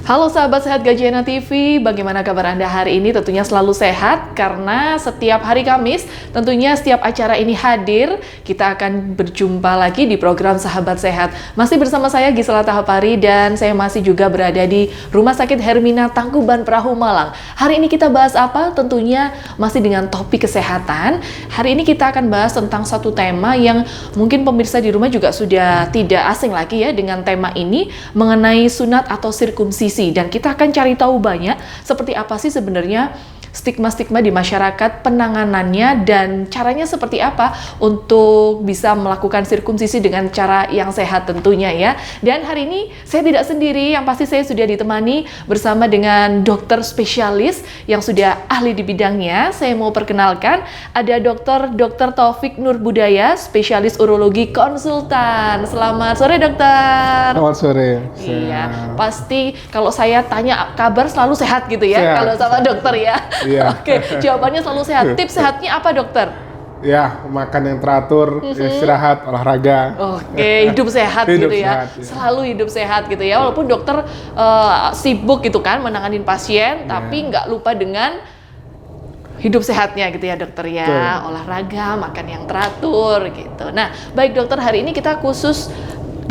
Halo sahabat sehat Gajena TV, bagaimana kabar Anda hari ini? Tentunya selalu sehat karena setiap hari Kamis tentunya setiap acara ini hadir. Kita akan berjumpa lagi di program Sahabat Sehat. Masih bersama saya Gisela Tahapari dan saya masih juga berada di Rumah Sakit Hermina Tangkuban Perahu Malang. Hari ini kita bahas apa? Tentunya masih dengan topik kesehatan. Hari ini kita akan bahas tentang satu tema yang mungkin pemirsa di rumah juga sudah tidak asing lagi ya dengan tema ini mengenai sunat atau sirkumsisi. Dan kita akan cari tahu banyak seperti apa sih sebenarnya stigma-stigma di masyarakat, penanganannya, dan caranya seperti apa untuk bisa melakukan sirkumsisi dengan cara yang sehat tentunya ya. Dan hari ini saya tidak sendiri, yang pasti saya sudah ditemani bersama dengan dokter spesialis yang sudah ahli di bidangnya. Saya mau perkenalkan, ada Dr. Taufik Nurbudaya, spesialis urologi konsultan. Selamat sore dokter. Selamat sore. Iya, pasti kalau saya tanya kabar selalu sehat gitu ya, sehat, kalau sama dokter ya. Iya. Oke, jawabannya selalu sehat. Tips sehatnya apa dokter? Ya, makan yang teratur, istirahat, olahraga. Oke, hidup sehat Hidup gitu ya. sehat, ya. Selalu hidup sehat gitu ya. Walaupun dokter sibuk gitu kan menanganin pasien, tapi nggak lupa dengan hidup sehatnya gitu ya dokter ya. Betul. Olahraga, makan yang teratur gitu. Nah, baik dokter, hari ini kita khusus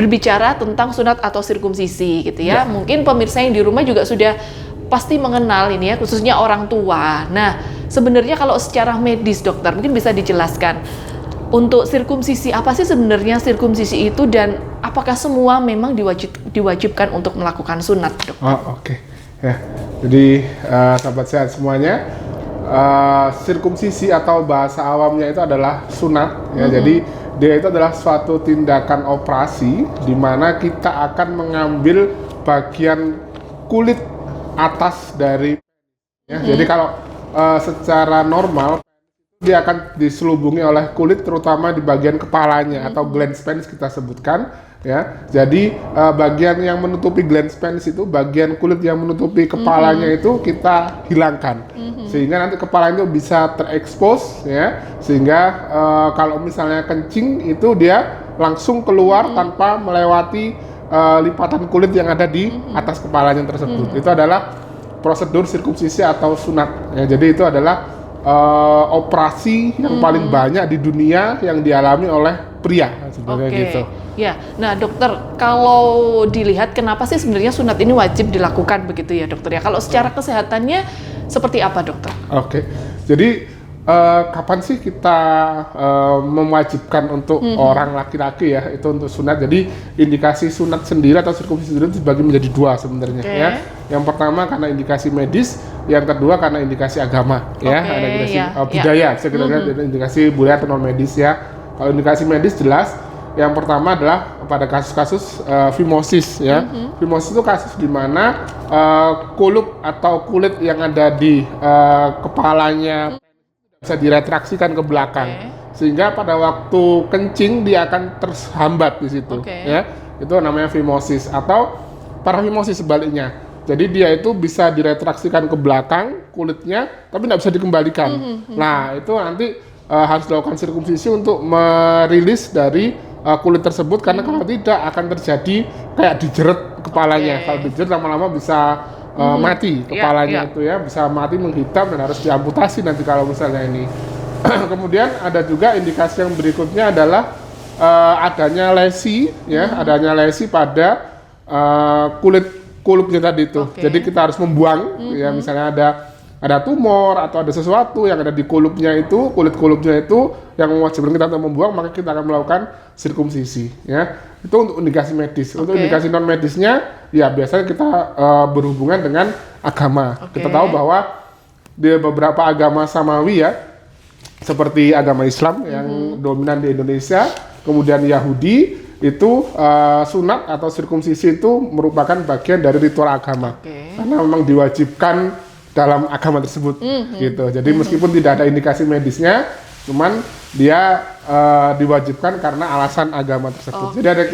berbicara tentang sunat atau sirkumsisi gitu ya. Mungkin pemirsa yang di rumah juga sudah pasti mengenal ini ya, khususnya orang tua. Nah, sebenarnya kalau secara medis dokter, mungkin bisa dijelaskan untuk sirkumsisi, apa sih sebenarnya sirkumsisi itu dan apakah semua memang diwajibkan untuk melakukan sunat, dok? Oh, oke. Ya, jadi sahabat sehat semuanya, sirkumsisi atau bahasa awamnya itu adalah sunat. Ya, jadi dia itu adalah suatu tindakan operasi di mana kita akan mengambil bagian kulit atas dari ya. Jadi kalau secara normal dia akan diselubungi oleh kulit terutama di bagian kepalanya atau glans penis kita sebutkan ya. Jadi bagian yang menutupi glans penis itu bagian kulit yang menutupi kepalanya itu kita hilangkan sehingga nanti kepala itu bisa terekspos ya, sehingga kalau misalnya kencing itu dia langsung keluar tanpa melewati lipatan kulit yang ada di atas kepalanya tersebut. Itu adalah prosedur sirkumsisi atau sunat. Ya, jadi itu adalah operasi yang paling banyak di dunia yang dialami oleh pria sebenarnya gitu. Ya, nah dokter, kalau dilihat kenapa sih sebenarnya sunat ini wajib dilakukan begitu ya dokter ya? Kalau secara kesehatannya seperti apa dokter? Oke, jadi kapan sih kita mewajibkan untuk orang laki-laki ya itu untuk sunat? Jadi indikasi sunat sendiri atau sirkumsisi sendiri dibagi menjadi dua sebenarnya ya. Yang pertama karena indikasi medis, yang kedua karena indikasi agama ya. Ada indikasi budaya, bisa kita lihat indikasi budaya atau non medis ya. Kalau indikasi medis jelas, yang pertama adalah pada kasus-kasus fimosis ya. Fimosis itu kasus di mana kulup atau kulit yang ada di kepalanya bisa diretraksikan ke belakang sehingga pada waktu kencing dia akan terhambat di situ ya. Itu namanya fimosis atau parafimosis sebaliknya. Jadi dia itu bisa diretraksikan ke belakang kulitnya tapi tidak bisa dikembalikan. Nah, itu nanti harus dilakukan sirkumsisi untuk merilis dari kulit tersebut karena kalau tidak akan terjadi kayak dijeret kepalanya. Kalau dijeret lama-lama bisa mati kepalanya itu ya, bisa mati menghitam dan harus diamputasi nanti kalau misalnya ini. Kemudian ada juga indikasi yang berikutnya adalah adanya lesi ya, adanya lesi pada kulitnya tadi itu. Jadi kita harus membuang ya, misalnya ada tumor atau ada sesuatu yang ada di kulit kulupnya itu yang mewajibkan kita untuk membuang, maka kita akan melakukan sirkumsisi ya. Itu untuk indikasi medis. Untuk indikasi non medisnya ya biasanya kita berhubungan dengan agama. Kita tahu bahwa di beberapa agama samawi ya, seperti agama Islam yang dominan di Indonesia, kemudian Yahudi itu sunat atau sirkumsisi itu merupakan bagian dari ritual agama. Karena memang diwajibkan dalam agama tersebut gitu. Jadi meskipun tidak ada indikasi medisnya, cuman dia diwajibkan karena alasan agama tersebut. Jadi ada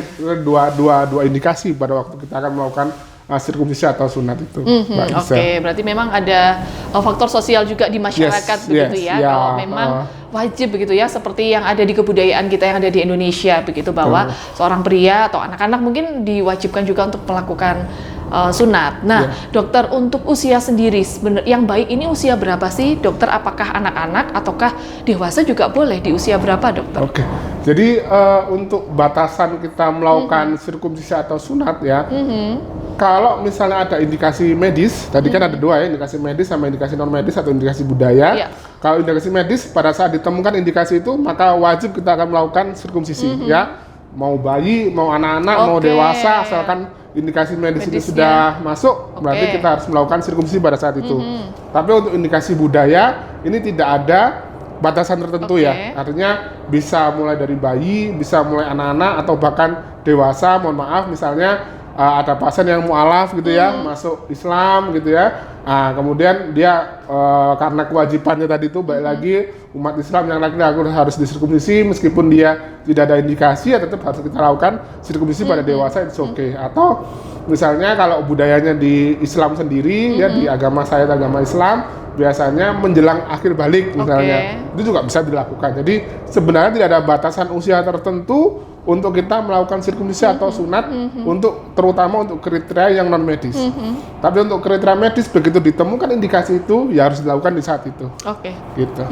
dua indikasi pada waktu kita akan melakukan sirkumsisi atau sunat itu. Berarti memang ada faktor sosial juga di masyarakat begitu ya. Kalau memang wajib begitu ya, seperti yang ada di kebudayaan kita yang ada di Indonesia begitu, bahwa seorang pria atau anak-anak mungkin diwajibkan juga untuk melakukan sunat. Nah, Ya. dokter, untuk usia sendiri yang baik ini usia berapa sih, dokter? Apakah anak-anak ataukah dewasa juga boleh di usia berapa, dokter? Oke, jadi untuk batasan kita melakukan sirkumsisi atau sunat ya, kalau misalnya ada indikasi medis, tadi kan ada dua ya, indikasi medis sama indikasi non medis atau indikasi budaya. Iya. Kalau indikasi medis, pada saat ditemukan indikasi itu, maka wajib kita akan melakukan sirkumsisi ya. Mau bayi, mau anak-anak, mau Oke. dewasa, asalkan indikasi medis itu Medisnya. sudah masuk, berarti Oke. kita harus melakukan sirkumsisi pada saat itu. Tapi untuk indikasi budaya, ini tidak ada batasan tertentu Oke. ya. Artinya bisa mulai dari bayi, bisa mulai anak-anak, atau bahkan dewasa. Mohon maaf, misalnya ada pasien yang mualaf gitu ya, masuk Islam gitu ya. Nah, kemudian dia karena kewajibannya tadi itu baik lagi umat Islam yang laki-laki harus disirkumsisi, meskipun dia tidak ada indikasi ya tetap harus kita lakukan sirkumsisi pada dewasa, itu oke. Atau misalnya kalau budayanya di Islam sendiri ya, di agama saya agama Islam, biasanya menjelang akhir balik misalnya, itu juga bisa dilakukan. Jadi sebenarnya tidak ada batasan usia tertentu untuk kita melakukan sirkumsisi atau sunat, untuk terutama untuk kriteria yang non medis. Tapi untuk kriteria medis, begitu ditemukan indikasi itu ya harus dilakukan di saat itu. Oke. Gitu.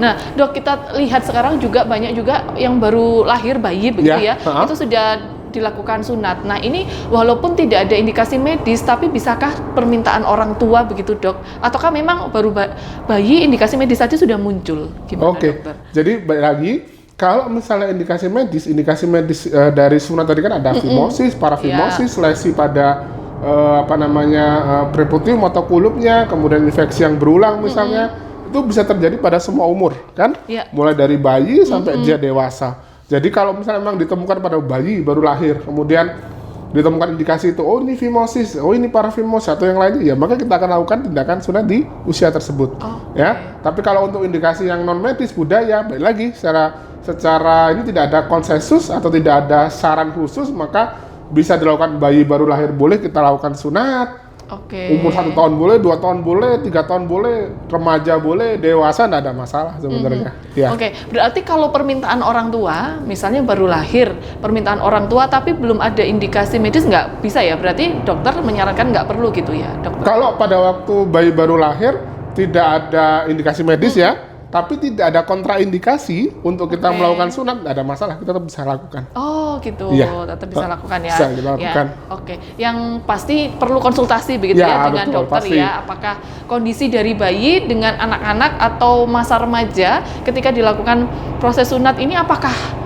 Nah, dok, kita lihat sekarang juga banyak juga yang baru lahir bayi begitu Ya, ya, itu sudah dilakukan sunat. Nah, ini walaupun tidak ada indikasi medis, tapi bisakah permintaan orang tua begitu, dok? Ataukah memang baru bayi indikasi medis saja sudah muncul? Gimana, Oke, dokter? jadi balik lagi, kalau misalnya indikasi medis dari sunat tadi kan ada fimosis, parafimosis, lesi pada preputium atau kulupnya, kemudian infeksi yang berulang misalnya, itu bisa terjadi pada semua umur, kan? Iya. Mulai dari bayi sampai dia dewasa. Jadi kalau misalnya memang ditemukan pada bayi baru lahir, kemudian ditemukan indikasi itu, oh ini fimosis, oh ini parafimosis atau yang lainnya, ya maka kita akan lakukan tindakan sunat di usia tersebut. Ya. Tapi kalau untuk indikasi yang non medis budaya, balik lagi secara ini tidak ada konsensus atau tidak ada saran khusus, maka bisa dilakukan bayi baru lahir boleh kita lakukan sunat. Oke. Umur 1 tahun boleh, 2 tahun boleh, 3 tahun boleh, remaja boleh, dewasa nggak ada masalah sebenarnya. Ya. Oke, berarti kalau permintaan orang tua, misalnya baru lahir, permintaan orang tua tapi belum ada indikasi medis, nggak bisa ya? Berarti dokter menyarankan nggak perlu gitu ya, dokter? Kalau pada waktu bayi baru lahir tidak ada indikasi medis ya, tapi tidak ada kontraindikasi untuk kita melakukan sunat, nggak ada masalah, kita tetap bisa lakukan. Oh gitu, Iya. tetap bisa lakukan ya. Bisa kita lakukan. Ya, oke. Yang pasti perlu konsultasi begitu ya, Ya, dengan betul, dokter pasti. ya. Apakah kondisi dari bayi dengan anak-anak atau masa remaja ketika dilakukan proses sunat ini apakah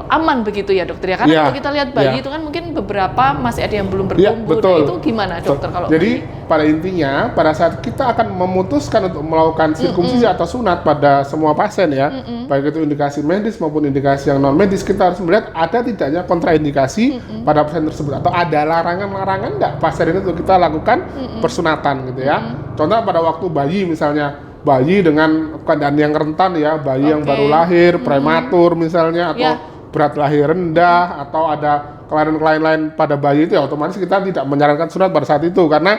aman begitu ya, dokter ya? Karena Ya, kalau kita lihat bayi ya. itu kan mungkin beberapa masih ada yang belum Ya, bertumbuh. betul. Nah, itu gimana, dokter, kalau Jadi bayi? pada intinya pada saat kita akan memutuskan untuk melakukan sirkumsisi atau sunat pada semua pasien ya, baik itu indikasi medis maupun indikasi yang non medis, kita harus melihat ada tidaknya kontraindikasi pada pasien tersebut, atau ada larangan-larangan nggak pasien ini untuk kita lakukan persunatan gitu ya. Contoh pada waktu bayi misalnya, bayi dengan keadaan yang rentan ya, bayi yang baru lahir, prematur misalnya, atau berat lahir rendah, atau ada kelainan-kelainan lain pada bayi itu ya, otomatis kita tidak menyarankan sunat pada saat itu, karena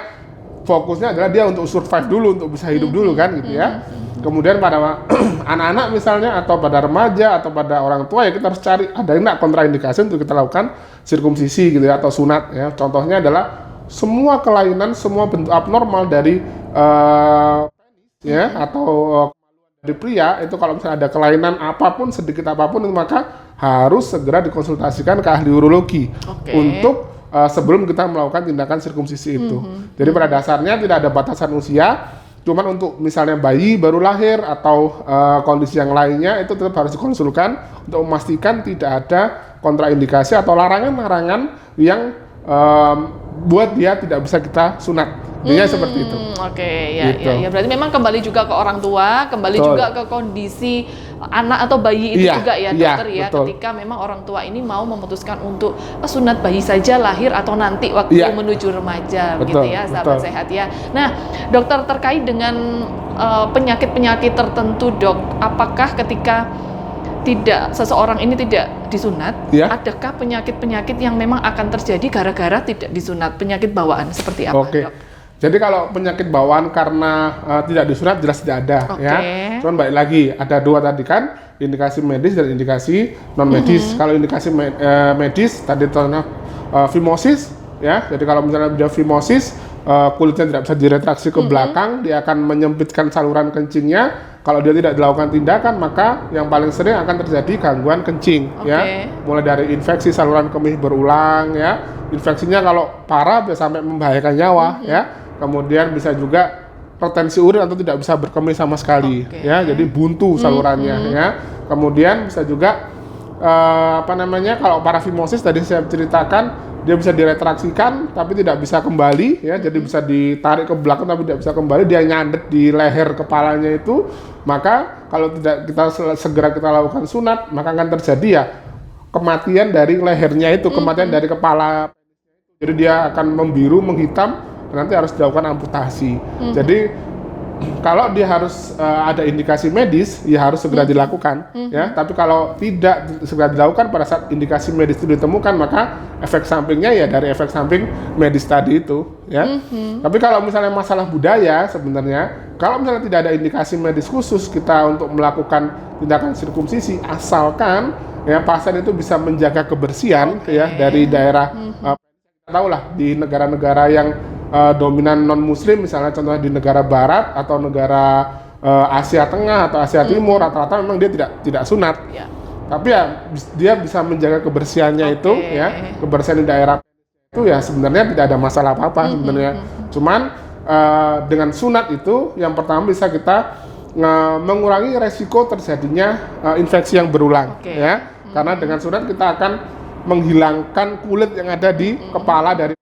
fokusnya adalah dia untuk survive dulu, untuk bisa hidup dulu kan gitu ya. Kemudian pada anak-anak misalnya, atau pada remaja, atau pada orang tua ya, kita harus cari ada nggak kontraindikasi untuk kita lakukan sirkumsisi gitu ya, atau sunat ya. Contohnya adalah semua kelainan, semua bentuk abnormal dari ya, atau dari pria itu, kalau misalnya ada kelainan apapun, sedikit apapun, itu maka harus segera dikonsultasikan ke ahli urologi untuk sebelum kita melakukan tindakan sirkumsisi itu. Jadi pada dasarnya tidak ada batasan usia, cuman untuk misalnya bayi baru lahir atau kondisi yang lainnya itu tetap harus dikonsulkan untuk memastikan tidak ada kontraindikasi atau larangan-larangan yang buat dia tidak bisa kita sunat. Intinya seperti itu. Oke, ya, Gitu. ya, berarti memang kembali juga ke orang tua, kembali Betul. juga ke kondisi anak atau bayi itu Iya, juga ya, iya, dokter ya. betul. Ketika memang orang tua ini mau memutuskan untuk sunat bayi saja lahir atau nanti waktu Iya. menuju remaja, Betul, begitu ya, sahabat betul. sehat ya. Nah, dokter, terkait dengan penyakit-penyakit tertentu, dok, apakah ketika seseorang ini tidak disunat, Ya. adakah penyakit-penyakit yang memang akan terjadi gara-gara tidak disunat, penyakit bawaan seperti apa, Oke. dok? Jadi kalau penyakit bawaan karena tidak disunat jelas tidak ada ya. Cuman balik lagi ada dua tadi kan, indikasi medis dan indikasi non medis. Kalau indikasi medis tadi contohnya fimosis, ya. Jadi kalau misalnya dia fimosis, kulitnya tidak bisa diretraksi ke belakang, dia akan menyempitkan saluran kencingnya. Kalau dia tidak dilakukan tindakan, maka yang paling sering akan terjadi gangguan kencing, ya. Mulai dari infeksi saluran kemih berulang, ya. Infeksinya kalau parah bisa sampai membahayakan nyawa, ya. Kemudian bisa juga retensi urin atau tidak bisa berkemih sama sekali, ya. Jadi buntu salurannya, ya. Kemudian bisa juga kalau parafimosis tadi saya ceritakan, dia bisa diretraksikan tapi tidak bisa kembali, ya. Jadi bisa ditarik ke belakang tapi tidak bisa kembali, dia nyandet di leher kepalanya itu. Maka kalau tidak segera kita lakukan sunat, maka akan terjadi ya kematian dari lehernya itu, kematian dari kepala. Jadi dia akan membiru, menghitam, nanti harus dilakukan amputasi. Jadi kalau dia harus ada indikasi medis, ya harus segera dilakukan, ya. Tapi kalau tidak segera dilakukan pada saat indikasi medis itu ditemukan, maka efek sampingnya ya dari efek samping medis tadi itu, ya. Tapi kalau misalnya masalah budaya, sebenarnya kalau misalnya tidak ada indikasi medis khusus kita untuk melakukan tindakan sirkumsisi, asalkan ya pasien itu bisa menjaga kebersihan, ya, dari daerah. Tahu lah di negara-negara yang dominan non-muslim, misalnya contohnya di negara barat atau negara Asia Tengah atau Asia Timur, rata-rata memang dia tidak sunat. Tapi ya dia bisa menjaga kebersihannya itu, ya, kebersihan di daerah itu ya sebenarnya tidak ada masalah apa-apa sebenarnya. Cuman dengan sunat itu yang pertama bisa kita mengurangi resiko terjadinya infeksi yang berulang, ya. Karena dengan sunat kita akan menghilangkan kulit yang ada di kepala dari,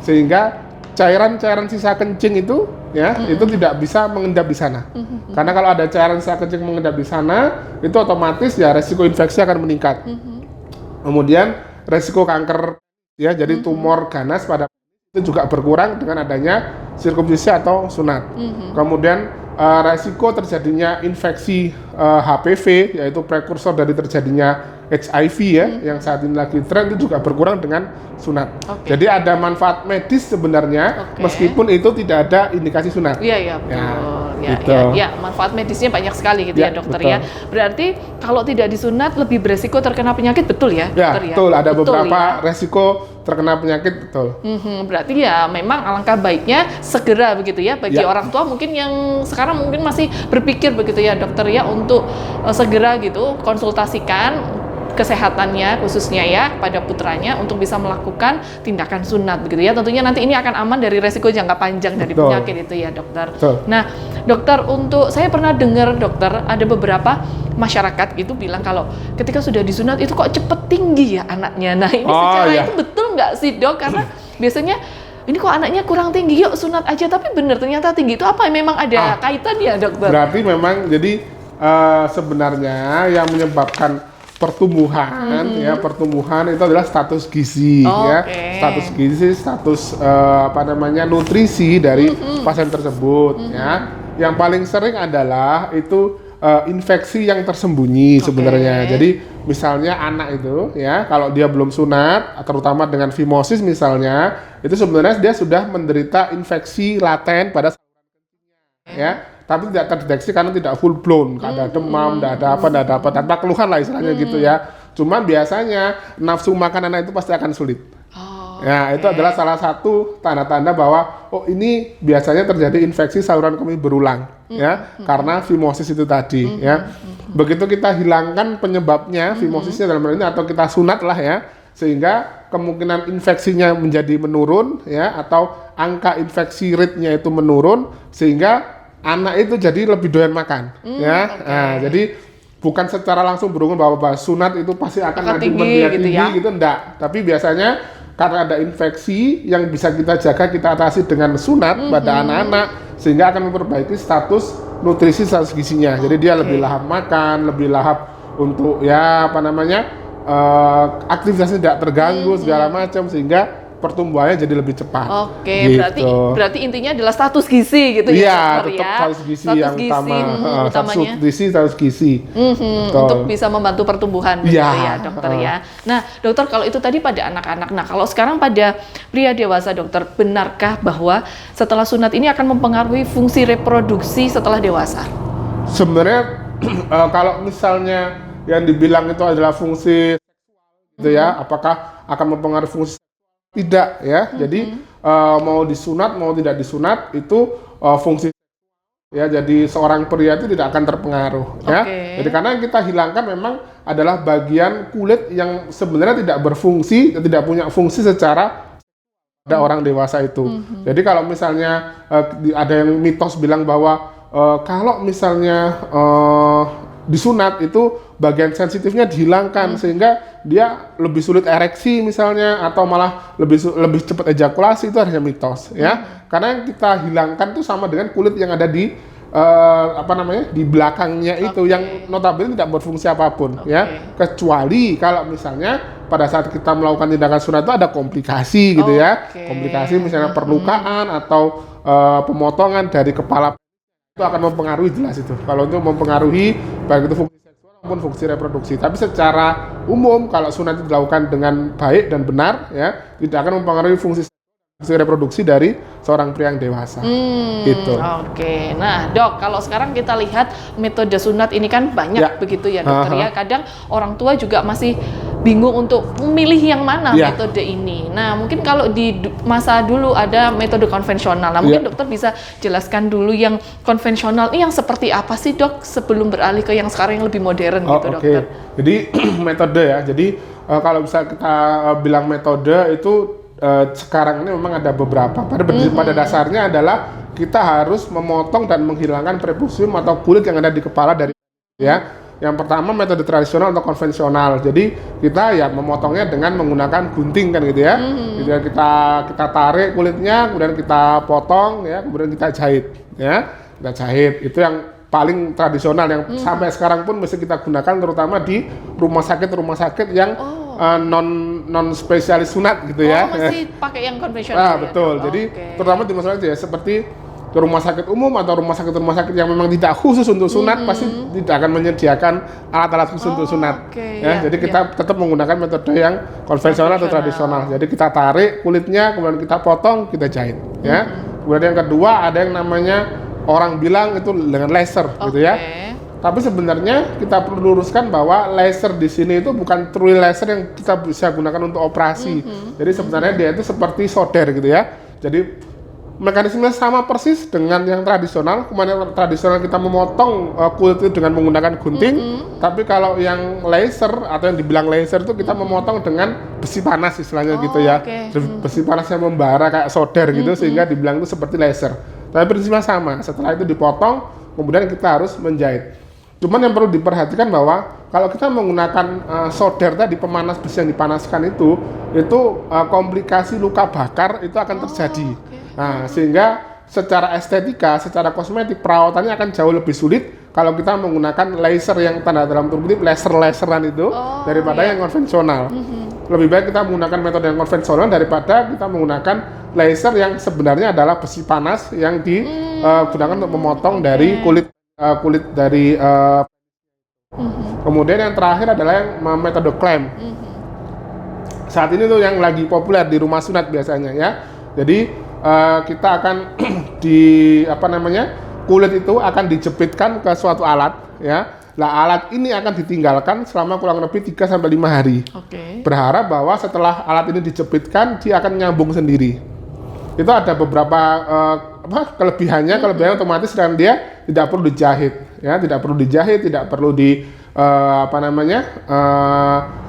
sehingga cairan-cairan sisa kencing itu, ya, itu tidak bisa mengendap di sana. Karena kalau ada cairan sisa kencing mengendap di sana, itu otomatis ya resiko infeksi akan meningkat. Kemudian resiko kanker, ya, jadi tumor ganas pada itu juga berkurang dengan adanya sirkumsisi atau sunat. Kemudian resiko terjadinya infeksi HPV, yaitu prekursor dari terjadinya HIV, ya, yang saat ini lagi tren, itu juga berkurang dengan sunat. Jadi ada manfaat medis sebenarnya, meskipun itu tidak ada indikasi sunat. Iya, betul. Gitu. Ya, manfaat medisnya banyak sekali gitu ya, dokter, betul. Ya. Berarti kalau tidak disunat lebih beresiko terkena penyakit, betul ya, dokter? Ya, betul. Ada beberapa resiko terkena penyakit, betul. Berarti ya memang alangkah baiknya segera begitu ya, bagi orang tua mungkin yang sekarang mungkin masih berpikir begitu ya, dokter, ya, untuk segera gitu konsultasikan kesehatannya khususnya ya pada putranya untuk bisa melakukan tindakan sunat begitu ya. Tentunya nanti ini akan aman dari resiko jangka panjang dari penyakit itu ya, dokter. Nah, dokter, untuk saya pernah dengar, dokter, ada beberapa masyarakat gitu bilang kalau ketika sudah disunat itu kok cepet tinggi ya anaknya. Nah, ini secara itu betul nggak sih, dok? Karena biasanya ini kok anaknya kurang tinggi, yuk sunat aja, tapi benar ternyata tinggi itu apa? Memang ada kaitan ya, dokter? Berarti memang jadi sebenarnya yang menyebabkan pertumbuhan, ya, pertumbuhan itu adalah status gizi, ya, status gizi, status nutrisi dari pasien tersebut, ya. Yang paling sering adalah itu infeksi yang tersembunyi sebenarnya. Jadi misalnya anak itu, ya, kalau dia belum sunat, terutama dengan fimosis misalnya, itu sebenarnya dia sudah menderita infeksi laten pada saluran kencingnya, ya. Tapi tidak terdeteksi karena tidak full blown, nggak ada demam, nggak ada apa, tanpa keluhan lah istilahnya gitu ya. Cuman biasanya nafsu makan anak itu pasti akan sulit. Ya, itu adalah salah satu tanda-tanda bahwa ini biasanya terjadi infeksi saluran kemih berulang, ya, karena fimosis itu tadi, ya. Begitu kita hilangkan penyebabnya, fimosisnya dalam hal ini, atau kita sunat lah, ya, sehingga kemungkinan infeksinya menjadi menurun, ya, atau angka infeksi rate-nya itu menurun, sehingga anak itu jadi lebih doyan makan, ya. Nah, jadi bukan secara langsung berhubungan bahwa sunat itu pasti akan nanti tinggi gitu, enggak. Tapi biasanya karena ada infeksi yang bisa kita jaga, kita atasi dengan sunat pada anak-anak, sehingga akan memperbaiki status nutrisi, status gizinya. Jadi dia lebih lahap makan, lebih lahap untuk aktivitasnya tidak terganggu segala macam, sehingga pertumbuhannya jadi lebih cepat. Gitu. berarti intinya adalah status gizi gitu ya, dokter, ya. Status gizi yang utama. Status nutrisi, status gizi. Untuk bisa membantu pertumbuhan gitu ya, dokter, ya. Nah, dokter, kalau itu tadi pada anak-anak. Nah, kalau sekarang pada pria dewasa, dokter, benarkah bahwa setelah sunat ini akan mempengaruhi fungsi reproduksi setelah dewasa? Sebenarnya kalau misalnya yang dibilang itu adalah fungsi gitu ya, apakah akan mempengaruhi fungsi tidak ya. Jadi mau disunat mau tidak disunat itu fungsi ya, jadi seorang pria itu tidak akan terpengaruh ya. Jadi karena yang kita hilangkan memang adalah bagian kulit yang sebenarnya tidak berfungsi, tidak punya fungsi secara pada orang dewasa itu. Jadi kalau misalnya ada yang mitos bilang bahwa kalau misalnya disunat itu bagian sensitifnya dihilangkan sehingga dia lebih sulit ereksi misalnya, atau malah lebih cepat ejakulasi, itu hanya mitos ya. Karena yang kita hilangkan itu sama dengan kulit yang ada di di belakangnya itu yang notabene tidak berfungsi apapun ya, kecuali kalau misalnya pada saat kita melakukan tindakan sunat itu ada komplikasi gitu ya, komplikasi misalnya perlukaan atau pemotongan dari kepala, itu akan mempengaruhi jelas itu. Kalau itu mempengaruhi baik itu fungsi seksual maupun fungsi reproduksi. Tapi secara umum kalau sunat itu dilakukan dengan baik dan benar ya, tidak akan mempengaruhi fungsi reproduksi dari seorang pria yang dewasa. Gitu. Nah dok, kalau sekarang kita lihat metode sunat ini kan banyak begitu ya dokter ya. Kadang orang tua juga masih bingung untuk memilih yang mana metode ini. Nah mungkin kalau di masa dulu ada metode konvensional. Nah mungkin dokter bisa jelaskan dulu yang konvensional ini yang seperti apa sih dok, sebelum beralih ke yang sekarang yang lebih modern gitu dokter. Jadi metode ya. Jadi kalau bisa kita bilang metode itu sekarang ini memang ada beberapa. Pada dasarnya adalah kita harus memotong dan menghilangkan prepusium atau kulit yang ada di kepala dari ya. Yang pertama metode tradisional atau konvensional. Jadi kita ya memotongnya dengan menggunakan gunting kan gitu ya. Jadi kita tarik kulitnya, kemudian kita potong ya, kemudian kita jahit ya. Kita jahit. Itu yang paling tradisional yang sampai sekarang pun masih kita gunakan, terutama di rumah sakit yang non spesialis sunat gitu ya. Masih pakai yang konvensional. Betul. Jadi terutama di masalah ya seperti ke rumah sakit umum atau rumah sakit yang memang tidak khusus untuk sunat, pasti tidak akan menyediakan alat-alat khusus untuk sunat. Jadi kita tetap menggunakan metode yang konvensional atau tradisional. Jadi kita tarik kulitnya, kemudian kita potong, kita jahit ya. Kemudian yang kedua ada yang namanya orang bilang itu dengan laser gitu ya. Tapi sebenarnya kita perlu luruskan bahwa laser di sini itu bukan true laser yang kita bisa gunakan untuk operasi. Jadi sebenarnya dia itu seperti solder gitu ya. Jadi mekanismenya sama persis dengan yang tradisional. Kemudian tradisional kita memotong kulit itu dengan menggunakan gunting. Tapi kalau yang laser atau yang dibilang laser itu kita memotong dengan besi panas istilahnya gitu ya. Besi panas yang membara kayak solder gitu sehingga dibilang itu seperti laser. Tapi prinsipnya sama. Setelah itu dipotong, kemudian kita harus menjahit. Cuman yang perlu diperhatikan bahwa kalau kita menggunakan solder tadi, pemanas besi yang dipanaskan itu komplikasi luka bakar itu akan terjadi. Nah, sehingga secara estetika, secara kosmetik perawatannya akan jauh lebih sulit kalau kita menggunakan laser yang tanda dalam kutip laser-laseran itu daripada yang konvensional. Lebih baik kita menggunakan metode yang konvensional daripada kita menggunakan laser yang sebenarnya adalah besi panas yang digunakan untuk memotong dari kulit dari kemudian yang terakhir adalah yang metode clamp. Saat ini tuh yang lagi populer di rumah sunat biasanya ya. Jadi kita akan kulit itu akan dijepitkan ke suatu alat ya. Nah, alat ini akan ditinggalkan selama kurang lebih 3 sampai 5 hari. Berharap bahwa setelah alat ini dijepitkan dia akan nyambung sendiri. Itu ada beberapa kelebihannya otomatis dan dia tidak perlu dijahit ya, tidak perlu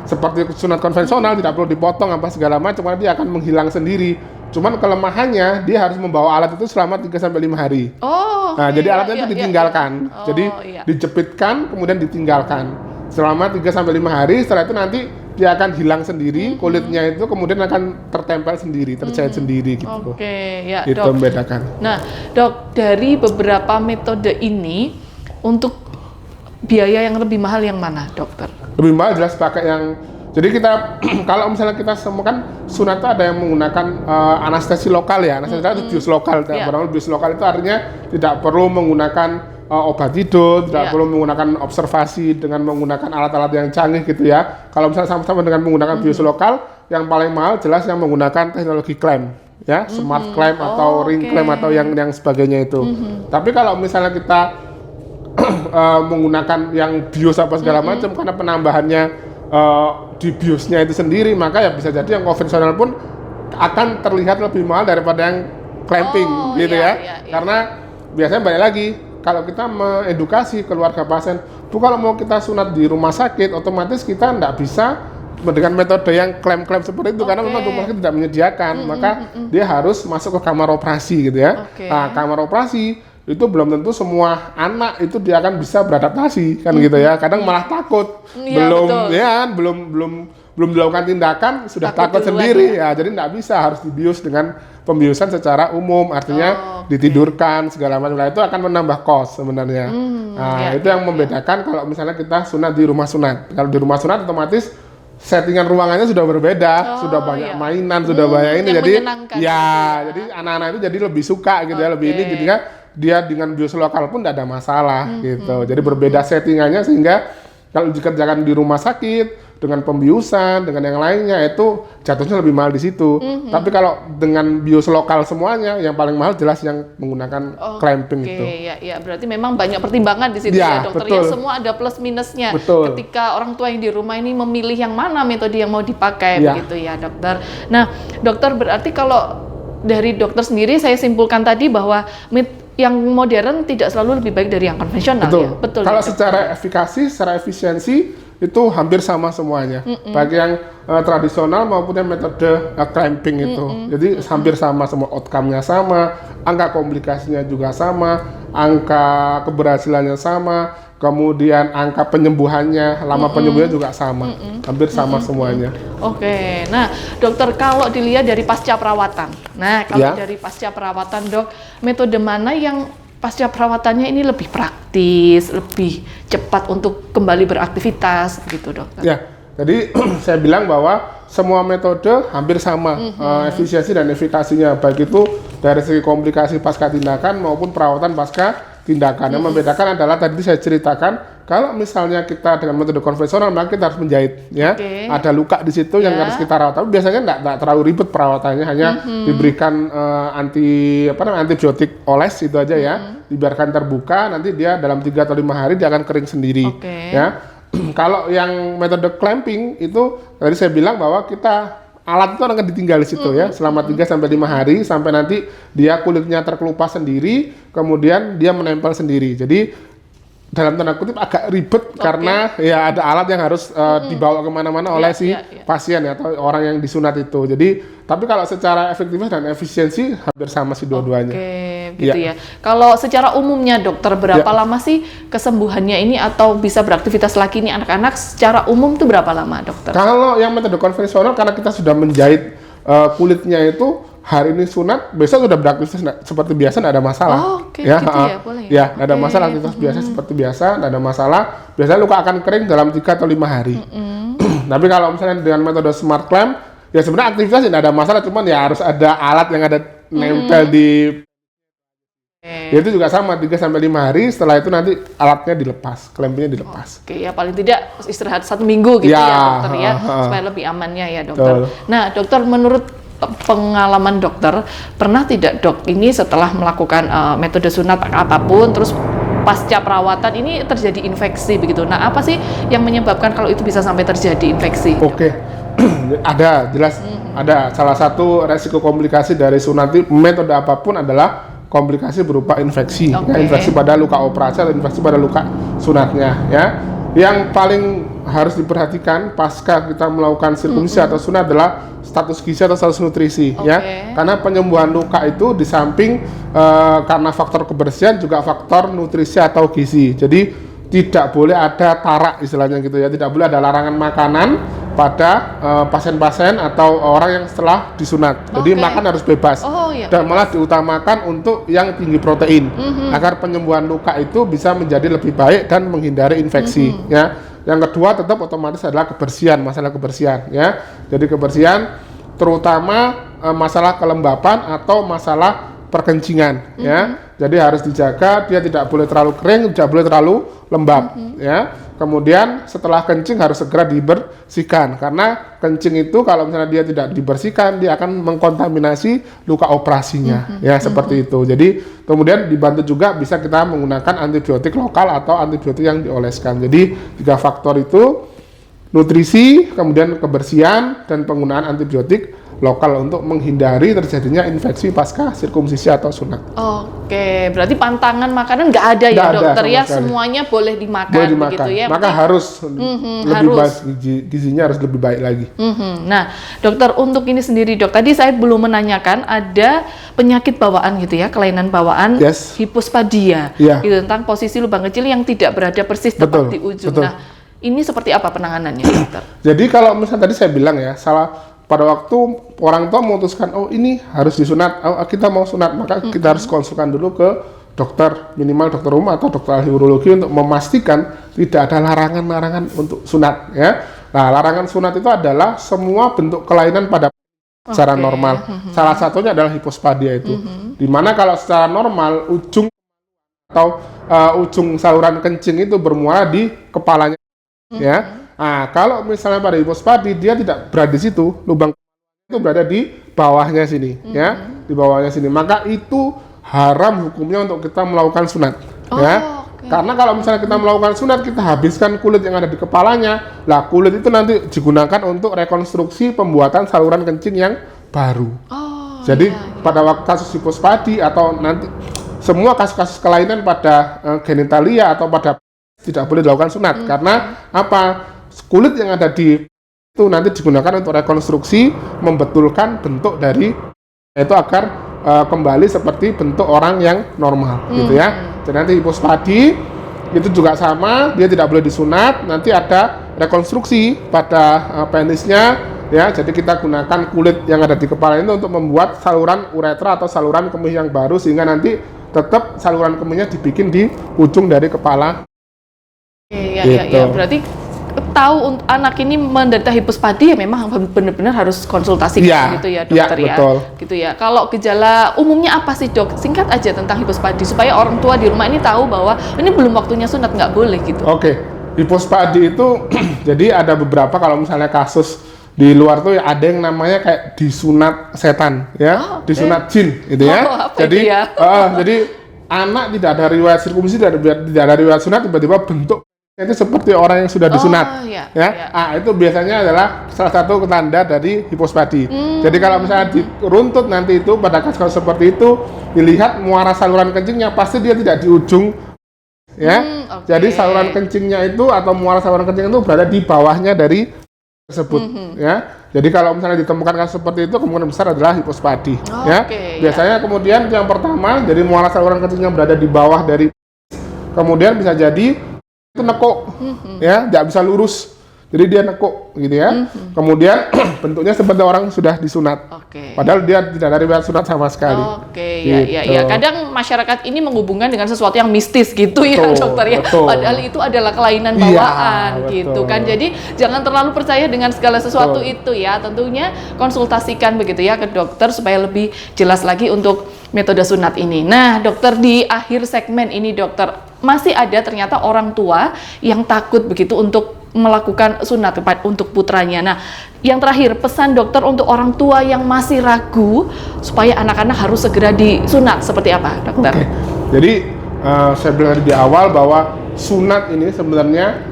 seperti sunat konvensional, tidak perlu dipotong segala macam, karena dia akan menghilang sendiri. Cuman kelemahannya dia harus membawa alat itu selama 3 sampai 5 hari. Jadi alatnya itu ditinggalkan. Jadi dijepitkan kemudian ditinggalkan selama 3 sampai 5 hari. Setelah itu nanti dia akan hilang sendiri, kulitnya itu kemudian akan tertempel sendiri, terjahit sendiri gitu. Itu dok. membedakan. Nah, dok, dari beberapa metode ini untuk biaya yang lebih mahal yang mana, dokter? Lebih mahal jelas pakai yang. Jadi kita kalau misalnya kita semua kan sunat itu ada yang menggunakan anestesi lokal ya. Anestesi itu bius lokal. Bius lokal itu artinya tidak perlu menggunakan obat tidur, tidak perlu menggunakan observasi dengan menggunakan alat-alat yang canggih gitu ya. Kalau misalnya sama-sama dengan menggunakan bius lokal, yang paling mahal jelas yang menggunakan teknologi clamp ya, smart clamp atau ring clamp atau yang sebagainya itu. Tapi kalau misalnya kita menggunakan yang bios segala macam karena penambahannya di biosnya itu sendiri, maka ya bisa jadi yang konvensional pun akan terlihat lebih mahal daripada yang clamping gitu ya. Karena biasanya balik lagi kalau kita mengedukasi keluarga pasien, kalau mau kita sunat di rumah sakit, otomatis kita nggak bisa dengan metode yang klaim-klaim seperti itu karena memang rumah sakit tidak menyediakan, maka dia harus masuk ke kamar operasi gitu ya. Nah, kamar operasi itu belum tentu semua anak itu dia akan bisa beradaptasi kan gitu ya. Kadang malah takut, belum dilakukan tindakan sudah takut sendiri ya. Jadi nggak bisa, harus dibius dengan pembiusan secara umum, artinya ditidurkan segala macam. Nah, itu akan menambah kos sebenarnya. Itu yang membedakan kalau misalnya kita sunat di rumah sunat. Kalau di rumah sunat otomatis settingan ruangannya sudah berbeda, sudah banyak mainan, sudah banyak ini, jadi jadi anak-anak itu jadi lebih suka gitu ya, lebih ini, jadinya dia dengan bius lokal pun tidak ada masalah gitu. Jadi berbeda settingannya sehingga kalau dikerjakan di rumah sakit dengan pembiusan, dengan yang lainnya itu jatuhnya lebih mahal di situ. Tapi kalau dengan bius lokal semuanya, yang paling mahal jelas yang menggunakan clamping itu. Iya, berarti memang banyak pertimbangan di situ ya dokter. Betul. Ya semua ada plus minusnya. Betul. Ketika orang tua yang di rumah ini memilih yang mana metode yang mau dipakai begitu ya dokter. Nah dokter, berarti kalau dari dokter sendiri saya simpulkan tadi bahwa yang modern tidak selalu lebih baik dari yang konvensional. Betul. Kalau secara efikasi, secara efisiensi itu hampir sama semuanya, baik yang tradisional maupun yang metode clamping itu. Jadi hampir sama, semua outcome-nya sama, angka komplikasinya juga sama, angka keberhasilannya sama, kemudian angka penyembuhannya, lama penyembuhannya juga sama, hampir sama semuanya. Oke, nah dokter, kalau dilihat dari pasca perawatan, dari pasca perawatan dok, metode mana yang pasca perawatannya ini lebih praktis, lebih cepat untuk kembali beraktivitas gitu dokter? Ya, jadi saya bilang bahwa semua metode hampir sama efisiensi dan efikasinya, baik itu dari segi komplikasi pasca tindakan maupun perawatan pasca tindakan. Yang membedakan adalah tadi saya ceritakan, kalau misalnya kita dengan metode konvensional maka kita harus menjahit ya. Ada luka di situ yang harus kita rawat. Tapi biasanya nggak terlalu ribet perawatannya, hanya diberikan antibiotik oles itu aja ya. Dibiarkan terbuka, nanti dia dalam 3 atau 5 hari dia akan kering sendiri ya. Kalau yang metode clamping itu tadi saya bilang bahwa alat itu akan ditinggal di situ ya selama 3 sampai 5 hari sampai nanti dia kulitnya terkelupas sendiri, kemudian dia menempel sendiri. Jadi dalam tanda kutip agak ribet karena ya ada alat yang harus dibawa kemana-mana oleh pasien ya, atau orang yang disunat itu. Jadi tapi kalau secara efektivitas dan efisiensi hampir sama sih dua-duanya. Gitu ya. Kalau secara umumnya dokter, berapa lama sih kesembuhannya ini atau bisa beraktivitas lagi nih anak-anak secara umum tuh berapa lama dokter? Kalau yang metode konvensional karena kita sudah menjahit kulitnya itu, hari ini sunat, besok sudah beraktivitas seperti biasa, tidak ada masalah. Boleh. Ya, tidak ada masalah, aktivitas biasa seperti biasa, tidak ada masalah. Biasanya luka akan kering dalam 3 atau 5 hari. Tapi kalau misalnya dengan metode smart clamp, ya sebenarnya aktivitas tidak ada masalah, cuman ya harus ada alat yang ada nempel di. Ya itu juga sama, 3 sampai 5 hari, setelah itu nanti alatnya dilepas, clampingnya dilepas. Ya paling tidak istirahat 1 minggu gitu ya dokter ya, supaya lebih amannya ya dokter. Nah dokter, menurut pengalaman dokter, pernah tidak dok ini setelah melakukan metode sunat apapun terus pasca perawatan ini terjadi infeksi begitu? Nah apa sih yang menyebabkan kalau itu bisa sampai terjadi infeksi? Ada, jelas ada. Salah satu resiko komplikasi dari sunat metode apapun adalah komplikasi berupa infeksi, ya, infeksi pada luka operasi atau infeksi pada luka sunatnya ya. Yang paling harus diperhatikan pasca kita melakukan sirkumsisi atau sunat adalah status gizi atau status nutrisi ya. Karena penyembuhan luka itu di samping karena faktor kebersihan juga faktor nutrisi atau gizi. Jadi tidak boleh ada tarak istilahnya gitu ya. Tidak boleh ada larangan makanan pada pasien-pasien atau orang yang setelah disunat. Jadi makan harus bebas. Dan malah diutamakan untuk yang tinggi protein agar penyembuhan luka itu bisa menjadi lebih baik dan menghindari infeksi ya. Yang kedua tetap otomatis adalah kebersihan, masalah kebersihan ya. Jadi kebersihan terutama masalah kelembapan atau masalah perkencingan ya. Jadi harus dijaga, dia tidak boleh terlalu kering, tidak boleh terlalu lembab ya. Kemudian setelah kencing harus segera dibersihkan, karena kencing itu kalau misalnya dia tidak dibersihkan dia akan mengkontaminasi luka operasinya ya, seperti itu. Jadi kemudian dibantu juga bisa kita menggunakan antibiotik lokal atau antibiotik yang dioleskan. Jadi 3 faktor itu nutrisi, kemudian kebersihan dan penggunaan antibiotik lokal untuk menghindari terjadinya infeksi pasca sirkumsisi atau sunat. Oke, berarti pantangan makanan nggak ada ya Nggak ada dokter sama ya, sekali. semuanya boleh dimakan, Boleh dimakan. begitu ya. Maka harus lebih harus. baik, gizinya harus lebih baik lagi. Nah, dokter untuk ini sendiri dok, tadi saya belum menanyakan ada penyakit bawaan gitu ya, kelainan bawaan, Yes. hipospadia, Iya. gitu, tentang posisi lubang kecil yang tidak berada persis tepat Betul, di ujung. betul. Nah, ini seperti apa penanganannya dokter? Jadi kalau misalnya tadi saya bilang ya, pada waktu orang tua memutuskan, oh ini harus disunat, oh kita mau sunat, maka kita harus konsulkan dulu ke dokter, minimal dokter umum atau dokter ahli urologi untuk memastikan tidak ada larangan-larangan untuk sunat ya. Nah, larangan sunat itu adalah semua bentuk kelainan pada secara normal. Salah satunya adalah hipospadia itu. Dimana kalau secara normal ujung atau ujung saluran kencing itu bermuara di kepalanya ya. Nah, kalau misalnya pada hipospadi dia tidak berada di situ, lubang itu berada di bawahnya sini ya, di bawahnya sini. Maka itu haram hukumnya untuk kita melakukan sunat ya. Karena kalau misalnya kita melakukan sunat, kita habiskan kulit yang ada di kepalanya. Lah, kulit itu nanti digunakan untuk rekonstruksi pembuatan saluran kencing yang baru. Jadi pada waktu kasus hipospadi atau nanti semua kasus-kasus kelainan pada genitalia atau pada tidak boleh dilakukan sunat karena apa? Kulit yang ada di itu nanti digunakan untuk rekonstruksi, membetulkan bentuk dari itu agar kembali seperti bentuk orang yang normal gitu ya. Jadi nanti hipospadi itu juga sama, dia tidak boleh disunat, nanti ada rekonstruksi pada penisnya ya. Jadi kita gunakan kulit yang ada di kepala itu untuk membuat saluran uretra atau saluran kemih yang baru sehingga nanti tetap saluran kemihnya dibikin di ujung dari kepala. Iya, berarti tahu untuk anak ini menderita hipospadi ya memang benar-benar harus konsultasi gitu ya dokter ya. Betul. Gitu ya. Kalau gejala umumnya apa sih dok? Singkat aja tentang hipospadi supaya orang tua di rumah ini tahu bahwa ini belum waktunya sunat, nggak boleh gitu. Oke, hipospadi itu jadi ada beberapa kalau misalnya kasus di luar tuh ada yang namanya kayak disunat setan ya, disunat jin gitu ya. Jadi ya? Jadi anak tidak ada riwayat sirkumsisi, tidak ada riwayat sunat, tiba-tiba bentuk itu seperti orang yang sudah disunat ya. Itu biasanya adalah salah satu tanda dari hipospadi. Jadi kalau misalnya diruntut nanti itu pada kasus seperti itu dilihat muara saluran kencingnya pasti dia tidak di ujung ya. Jadi saluran kencingnya itu atau muara saluran kencing itu berada di bawahnya dari tersebut ya. Jadi kalau misalnya ditemukan kasus seperti itu kemungkinan besar adalah hipospadi ya. Biasanya kemudian yang pertama jadi muara saluran kencingnya berada di bawah dari, kemudian bisa jadi itu nekuk ya, tidak bisa lurus, jadi dia nekuk gitu ya. Kemudian bentuknya seperti orang sudah disunat, padahal dia tidak ada riwayat sunat sama sekali. Ya. Kadang masyarakat ini menghubungkan dengan sesuatu yang mistis gitu ya dokter ya. Padahal itu adalah kelainan bawaan gitu kan. Jadi jangan terlalu percaya dengan segala sesuatu itu ya. Tentunya konsultasikan begitu ya ke dokter supaya lebih jelas lagi untuk metode sunat ini. Nah dokter, di akhir segmen ini dokter, masih ada ternyata orang tua yang takut begitu untuk melakukan sunat untuk putranya. Nah, yang terakhir pesan dokter untuk orang tua yang masih ragu supaya anak-anak harus segera disunat seperti apa, dokter? Jadi saya bilang di awal bahwa sunat ini sebenarnya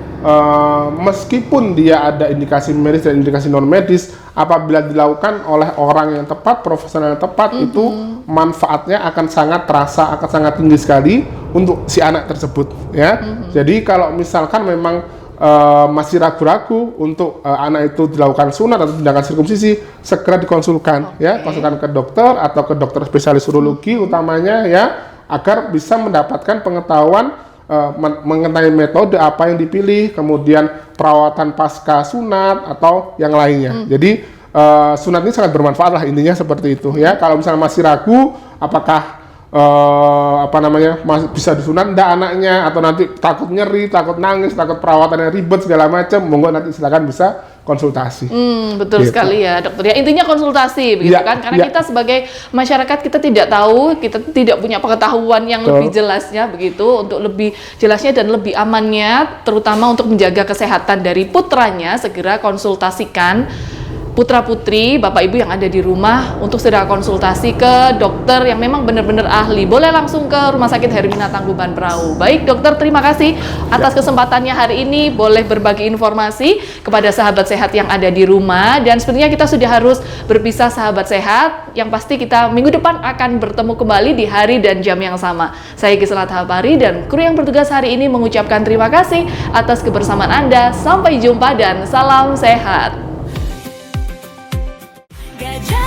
meskipun dia ada indikasi medis dan indikasi non medis, apabila dilakukan oleh orang yang tepat, profesional yang tepat, itu manfaatnya akan sangat terasa, akan sangat tinggi sekali untuk si anak tersebut ya. Jadi kalau misalkan memang masih ragu-ragu untuk anak itu dilakukan sunat atau tindakan sirkumsisi, segera dikonsulkan ya, konsulkan ke dokter atau ke dokter spesialis urologi utamanya ya, agar bisa mendapatkan pengetahuan mengenai metode apa yang dipilih, kemudian perawatan pasca sunat atau yang lainnya. Jadi sunat ini sangat bermanfaat lah, intinya seperti itu ya. Kalau misalnya masih ragu apakah masih bisa disunat enggak anaknya, atau nanti takut nyeri, takut nangis, takut perawatannya ribet segala macam, monggo nanti silakan bisa konsultasi. Betul gitu. Sekali ya dokter ya, intinya konsultasi begitu kan, karena kita sebagai masyarakat kita tidak tahu, kita tidak punya pengetahuan yang lebih jelasnya begitu, untuk lebih jelasnya dan lebih amannya, terutama untuk menjaga kesehatan dari putranya, segera konsultasikan putra-putri, Bapak Ibu yang ada di rumah untuk segera konsultasi ke dokter yang memang benar-benar ahli. Boleh langsung ke Rumah Sakit Hermina Tangkuban Perahu. Baik dokter, terima kasih atas kesempatannya hari ini, boleh berbagi informasi kepada sahabat sehat yang ada di rumah. Dan sebenarnya kita sudah harus berpisah sahabat sehat, yang pasti kita minggu depan akan bertemu kembali di hari dan jam yang sama. Saya Gisela Tahapari dan kru yang bertugas hari ini mengucapkan terima kasih atas kebersamaan Anda. Sampai jumpa dan salam sehat. Gajah